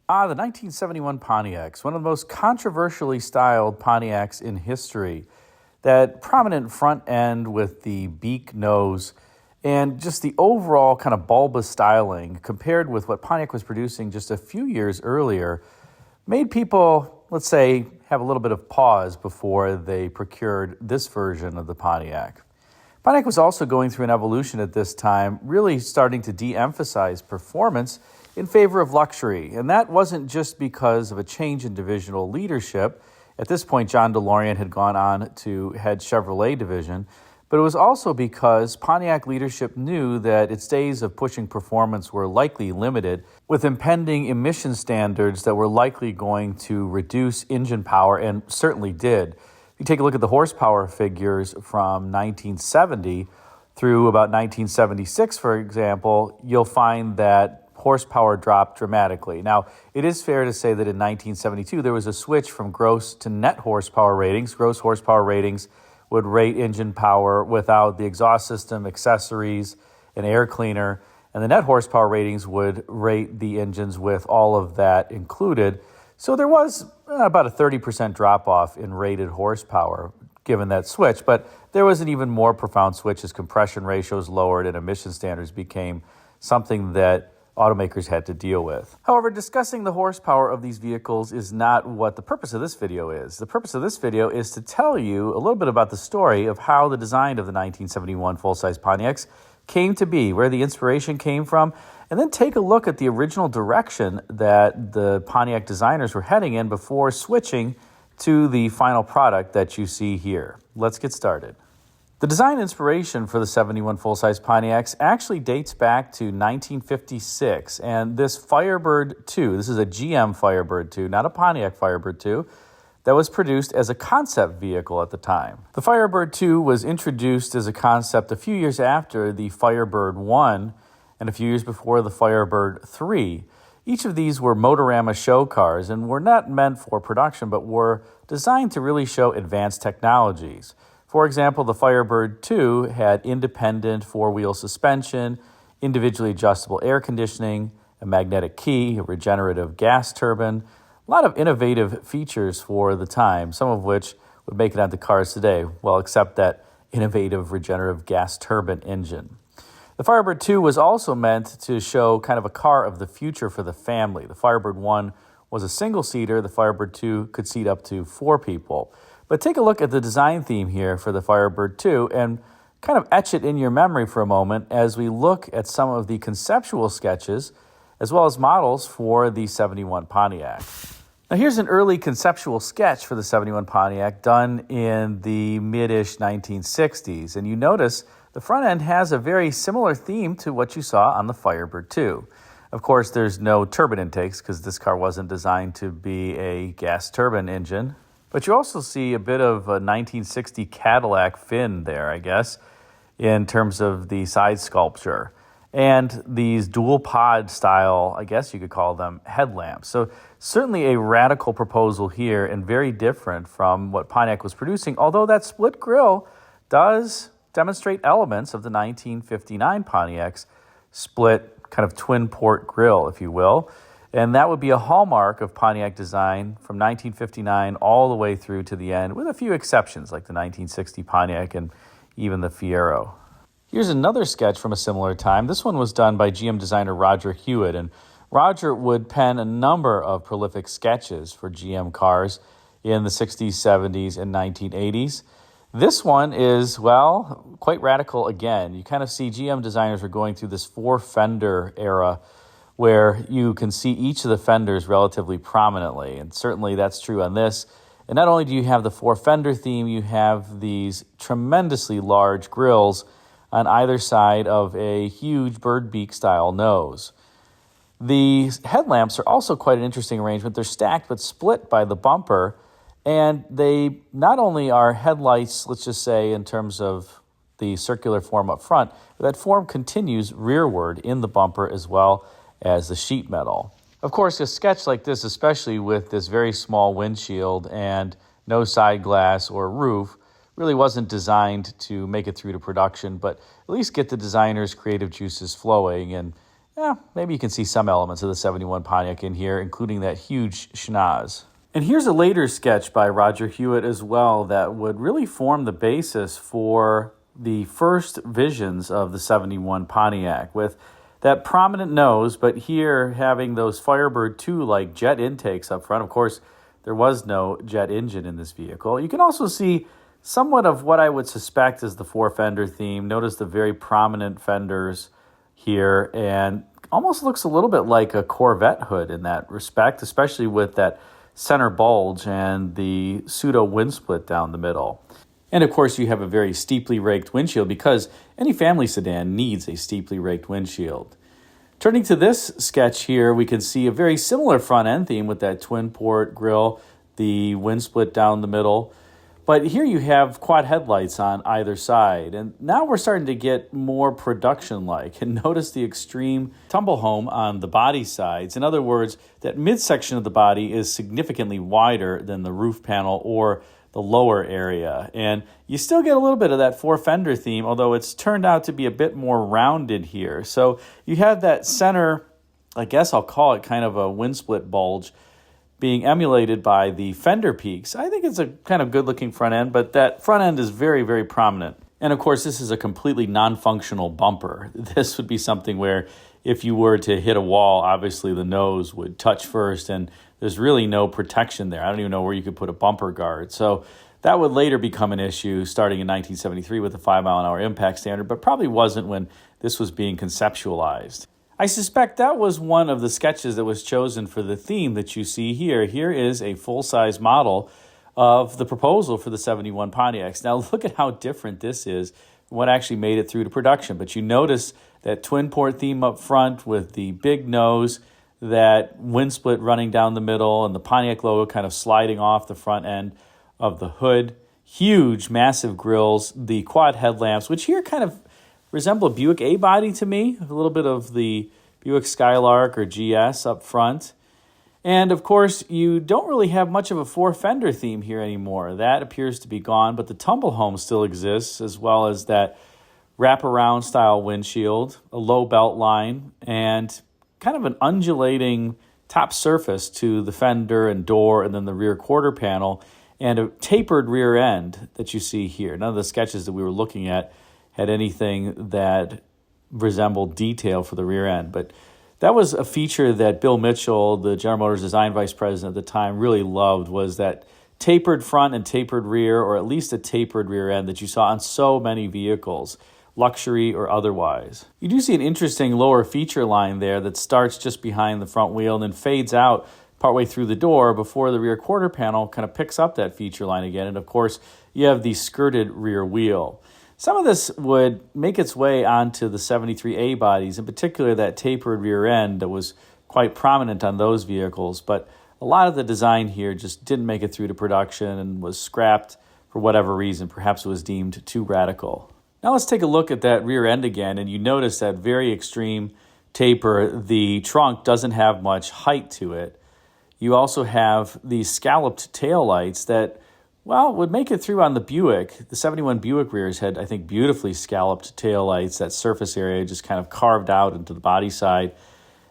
The 1971 Pontiacs, one of the most controversially styled Pontiacs in history. That prominent front end with the beak nose and just the overall kind of bulbous styling compared with what Pontiac was producing just a few years earlier made people, let's say, have a little bit of pause before they procured this version of the Pontiac. Pontiac was also going through an evolution at this time, really starting to de-emphasize performance in favor of luxury. And that wasn't just because of a change in divisional leadership. At this point, John DeLorean had gone on to head Chevrolet division, but it was also because Pontiac leadership knew that its days of pushing performance were likely limited, with impending emission standards that were likely going to reduce engine power, and certainly did. If you take a look at the horsepower figures from 1970 through about 1976, for example, you'll find that horsepower dropped dramatically. Now, it is fair to say that in 1972, there was a switch from gross to net horsepower ratings. Gross horsepower ratings would rate engine power without the exhaust system, accessories, and air cleaner, and the net horsepower ratings would rate the engines with all of that included. So there was about a 30% drop-off in rated horsepower given that switch, but there was an even more profound switch as compression ratios lowered and emission standards became something that automakers had to deal with. However, discussing the horsepower of these vehicles is not what the purpose of this video is. The purpose of this video is to tell you a little bit about the story of how the design of the 1971 full-size Pontiacs came to be, where the inspiration came from, and then take a look at the original direction that the Pontiac designers were heading in before switching to the final product that you see here. Let's get started. The design inspiration for the 71 full-size Pontiacs actually dates back to 1956, and this Firebird 2, this is a GM Firebird 2, not a Pontiac Firebird 2, that was produced as a concept vehicle at the time. The Firebird 2 was introduced as a concept a few years after the Firebird 1 and a few years before the Firebird 3. Each of these were Motorama show cars and were not meant for production, but were designed to really show advanced technologies. For example, the Firebird 2 had independent four-wheel suspension, individually adjustable air conditioning, a magnetic key, a regenerative gas turbine, a lot of innovative features for the time, some of which would make it onto cars today, well, except that innovative regenerative gas turbine engine. The Firebird 2 was also meant to show kind of a car of the future for the family. The Firebird 1 was a single-seater. The Firebird 2 could seat up to 4 people. But take a look at the design theme here for the Firebird 2 and kind of etch it in your memory for a moment as we look at some of the conceptual sketches as well as models for the 71 Pontiac. Now here's an early conceptual sketch for the 71 Pontiac done in the mid-ish 1960s. And you notice the front end has a very similar theme to what you saw on the Firebird 2. Of course, there's no turbine intakes because this car wasn't designed to be a gas turbine engine. But you also see a bit of a 1960 Cadillac fin there, I guess, in terms of the side sculpture. And these dual pod style, I guess you could call them, headlamps. So certainly a radical proposal here and very different from what Pontiac was producing, although that split grille does demonstrate elements of the 1959 Pontiac's split kind of twin port grille, if you will. And that would be a hallmark of Pontiac design from 1959 all the way through to the end, with a few exceptions like the 1960 Pontiac and even the Fiero. Here's another sketch from a similar time. This one was done by GM designer Roger Hewitt, and Roger would pen a number of prolific sketches for GM cars in the 60s, 70s, and 1980s. This one is, well, quite radical again. You kind of see GM designers are going through this four-fender era where you can see each of the fenders relatively prominently, and certainly that's true on this. And not only do you have the four-fender theme, you have these tremendously large grills on either side of a huge bird beak style nose. The headlamps are also quite an interesting arrangement. They're stacked but split by the bumper, and they not only are headlights, let's just say in terms of the circular form up front, but that form continues rearward in the bumper as well as the sheet metal. Of course, a sketch like this, especially with this very small windshield and no side glass or roof, really wasn't designed to make it through to production, but at least get the designer's creative juices flowing and maybe you can see some elements of the 71 Pontiac in here, including that huge schnoz. And here's a later sketch by Roger Hewitt as well that would really form the basis for the first visions of the 71 Pontiac, with that prominent nose, but here having those Firebird 2-like jet intakes up front. Of course, there was no jet engine in this vehicle. You can also see somewhat of what I would suspect is the four-fender theme. Notice the very prominent fenders here, and almost looks a little bit like a Corvette hood in that respect, especially with that center bulge and the pseudo wind split down the middle. And of course, you have a very steeply raked windshield because any family sedan needs a steeply raked windshield. Turning to this sketch here, we can see a very similar front end theme with that twin port grille, the wind split down the middle. But here you have quad headlights on either side. And now we're starting to get more production-like. And notice the extreme tumble home on the body sides. In other words, that midsection of the body is significantly wider than the roof panel or the lower area. And you still get a little bit of that four-fender theme, although it's turned out to be a bit more rounded here. So you have that center, I guess I'll call it kind of a wind split bulge, being emulated by the fender peaks. I think it's a kind of good-looking front end, but that front end is very, very prominent. And of course, this is a completely non-functional bumper. This would be something where if you were to hit a wall, obviously the nose would touch first, and there's really no protection there. I don't even know where you could put a bumper guard. So that would later become an issue starting in 1973 with the 5-mile-an-hour impact standard, but probably wasn't when this was being conceptualized. I suspect that was one of the sketches that was chosen for the theme that you see here. Here is a full-size model of the proposal for the 71 Pontiacs. Now look at how different this is from what actually made it through to production. But you notice that twin-port theme up front with the big nose, that wind split running down the middle, and the Pontiac logo kind of sliding off the front end of the hood. Huge, massive grills, the quad headlamps, which here kind of resemble a Buick A-body to me, a little bit of the Buick Skylark or GS up front. And of course, you don't really have much of a four-fender theme here anymore. That appears to be gone, but the tumble home still exists, as well as that wraparound style windshield, a low belt line, and kind of an undulating top surface to the fender and door, and then the rear quarter panel, and a tapered rear end that you see here. None of the sketches that we were looking at had anything that resembled detail for the rear end. But that was a feature that Bill Mitchell, the General Motors design vice president at the time, really loved, was that tapered front and tapered rear, or at least a tapered rear end that you saw on so many vehicles, luxury or otherwise. You do see an interesting lower feature line there that starts just behind the front wheel and then fades out partway through the door before the rear quarter panel kind of picks up that feature line again. And of course, you have the skirted rear wheel. Some of this would make its way onto the 73A bodies, in particular that tapered rear end that was quite prominent on those vehicles, but a lot of the design here just didn't make it through to production and was scrapped for whatever reason. Perhaps it was deemed too radical. Now let's take a look at that rear end again, and you notice that very extreme taper. The trunk doesn't have much height to it. You also have these scalloped taillights that, well, would make it through on the Buick. The 71 Buick rears had, I think, beautifully scalloped taillights, that surface area just kind of carved out into the body side.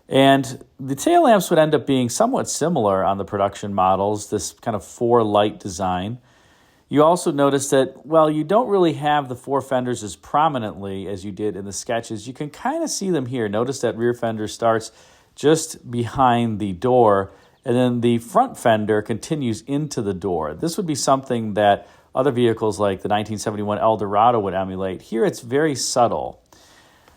And the tail lamps would end up being somewhat similar on the production models, this kind of four-light design. You also notice that, well, you don't really have the four fenders as prominently as you did in the sketches. You can kind of see them here. Notice that rear fender starts just behind the door, and then the front fender continues into the door. This would be something that other vehicles like the 1971 Eldorado would emulate. Here it's very subtle.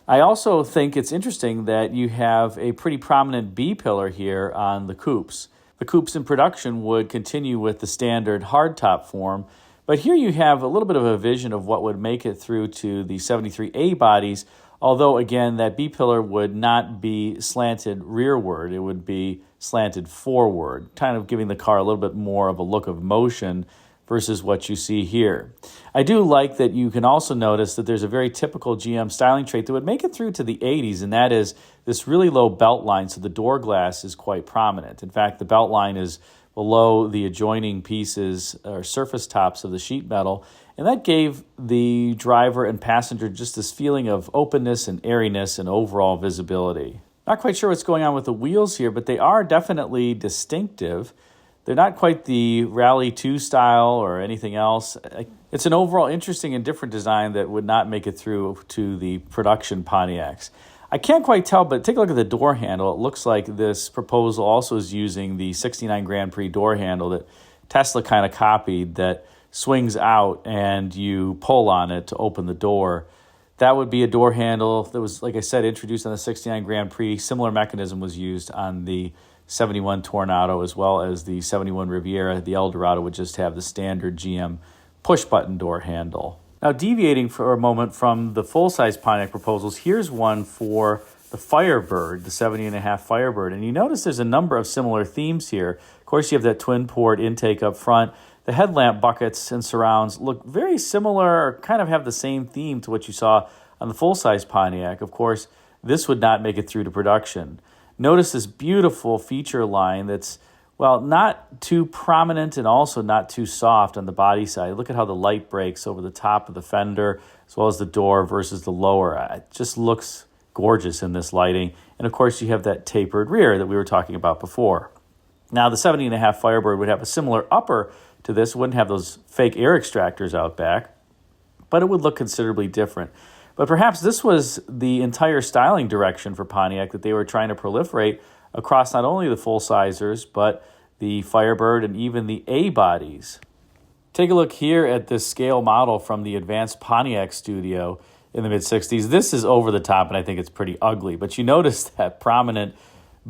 I also think it's interesting that you have a pretty prominent B-pillar here on the coupes. The coupes in production would continue with the standard hardtop form, but here you have a little bit of a vision of what would make it through to the 73A bodies, although, again, that B-pillar would not be slanted rearward. It would be slanted forward, kind of giving the car a little bit more of a look of motion versus what you see here. I do like that you can also notice that there's a very typical GM styling trait that would make it through to the 80s, and that is this really low belt line, so the door glass is quite prominent. In fact, the belt line is below the adjoining pieces or surface tops of the sheet metal, and that gave the driver and passenger just this feeling of openness and airiness and overall visibility. Not quite sure what's going on with the wheels here, but they are definitely distinctive. They're not quite the Rally 2 style or anything else. It's an overall interesting and different design that would not make it through to the production Pontiacs. I can't quite tell, but take a look at the door handle. It looks like this proposal also is using the 69 Grand Prix door handle that Tesla kind of copied, that swings out and you pull on it to open the door. That would be a door handle that was, like I said, introduced on the 69 Grand Prix. Similar mechanism was used on the 71 Tornado as well as the 71 Riviera. The Eldorado would just have the standard GM push-button door handle. Now, deviating for a moment from the full-size Pontiac proposals, here's one for the Firebird, the 70.5 Firebird. And you notice there's a number of similar themes here. Of course, you have that twin-port intake up front. The headlamp buckets and surrounds look very similar, or kind of have the same theme to what you saw on the full-size Pontiac. Of course, this would not make it through to production. Notice this beautiful feature line that's, well, not too prominent and also not too soft on the body side. Look at how the light breaks over the top of the fender as well as the door versus the lower. It just looks gorgeous in this lighting. And of course, you have that tapered rear that we were talking about before. Now, the 70.5 Firebird would have a similar upper to this. It wouldn't have those fake air extractors out back, but it would look considerably different. But perhaps this was the entire styling direction for Pontiac that they were trying to proliferate across not only the full-sizers, but the Firebird and even the A-bodies. Take a look here at this scale model from the Advanced Pontiac studio in the mid-'60s. This is over the top, and I think it's pretty ugly. But you notice that prominent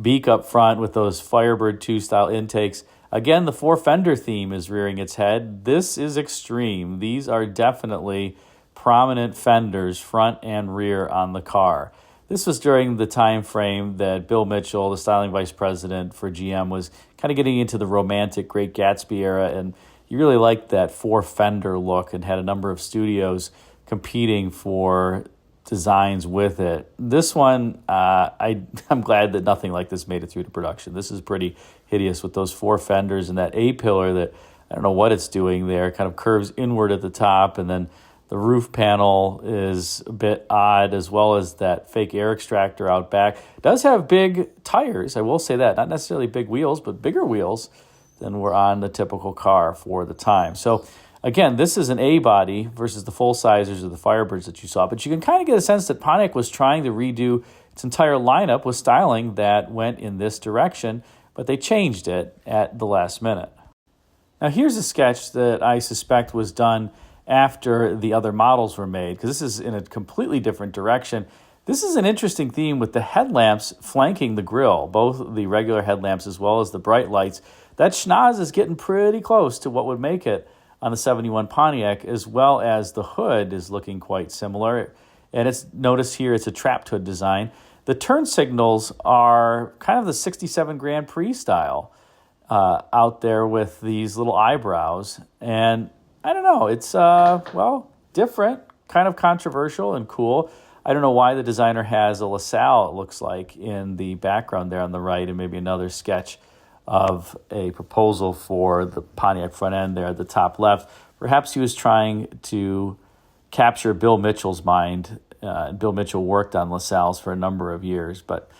beak up front with those Firebird 2 style intakes. Again, the four-fender theme is rearing its head. This is extreme. These are definitely prominent fenders, front and rear, on the car. This was during the time frame that Bill Mitchell, the styling vice president for GM, was kind of getting into the romantic Great Gatsby era, and he really liked that four-fender look and had a number of studios competing for designs with it. This one, I'm glad that nothing like this made it through to production. This is pretty hideous with those four fenders and that A-pillar that, I don't know what it's doing there, kind of curves inward at the top, and then the roof panel is a bit odd, as well as that fake air extractor out back. It does have big tires, I will say that. Not necessarily big wheels, but bigger wheels than were on the typical car for the time. So again, this is an A-body versus the full-sizers or the Firebirds that you saw. But you can kind of get a sense that Pontiac was trying to redo its entire lineup with styling that went in this direction, but they changed it at the last minute. Now here's a sketch that I suspect was done after the other models were made, because this is in a completely different direction. This is an interesting theme with the headlamps flanking the grille, both the regular headlamps as well as the bright lights. That schnoz is getting pretty close to what would make it on the 71 Pontiac, as well as the hood is looking quite similar. And notice here it's a trapped hood design. The turn signals are kind of the 67 Grand Prix style out there with these little eyebrows. And I don't know, it's, different, kind of controversial and cool. I don't know why the designer has a LaSalle, it looks like, in the background there on the right, and maybe another sketch of a proposal for the Pontiac front end there at the top left. Perhaps he was trying to capture Bill Mitchell's mind. Bill Mitchell worked on LaSalle's for a number of years. But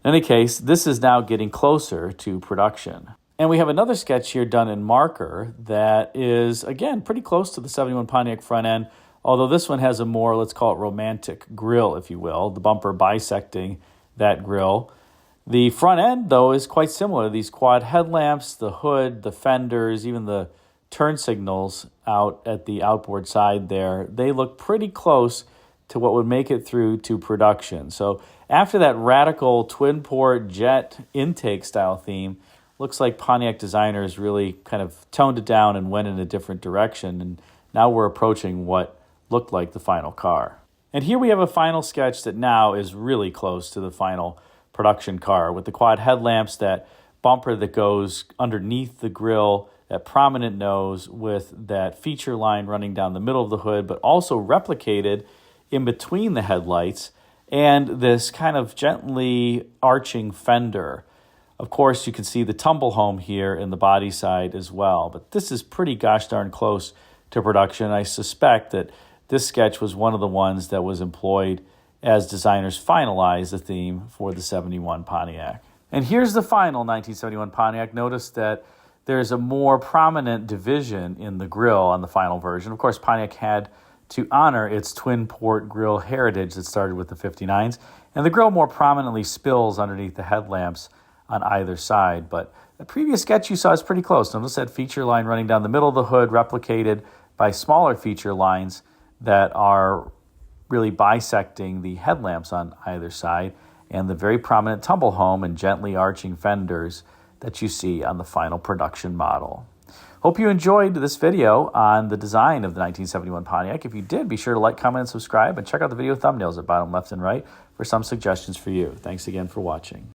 in any case, this is now getting closer to production. And we have another sketch here done in marker that is, again, pretty close to the 71 Pontiac front end, although this one has a more, let's call it romantic grille, if you will, the bumper bisecting that grille. The front end, though, is quite similar. These quad headlamps, the hood, the fenders, even the turn signals out at the outboard side there, they look pretty close to what would make it through to production. So after that radical twin-port jet intake style theme, looks like Pontiac designers really kind of toned it down and went in a different direction, and now we're approaching what looked like the final car. And here we have a final sketch that now is really close to the final production car, with the quad headlamps, that bumper that goes underneath the grille, that prominent nose with that feature line running down the middle of the hood, but also replicated in between the headlights, and this kind of gently arching fender. Of course, you can see the tumble home here in the body side as well, but this is pretty gosh darn close to production. I suspect that this sketch was one of the ones that was employed as designers finalize the theme for the 71 Pontiac. And here's the final 1971 Pontiac. Notice that there's a more prominent division in the grille on the final version. Of course, Pontiac had to honor its twin-port grille heritage that started with the 59s, and the grille more prominently spills underneath the headlamps on either side. But the previous sketch you saw is pretty close. Notice that feature line running down the middle of the hood, replicated by smaller feature lines that are really bisecting the headlamps on either side, and the very prominent tumble home and gently arching fenders that you see on the final production model. Hope you enjoyed this video on the design of the 1971 Pontiac. If you did, be sure to like, comment, and subscribe, and check out the video thumbnails at bottom left and right for some suggestions for you. Thanks again for watching.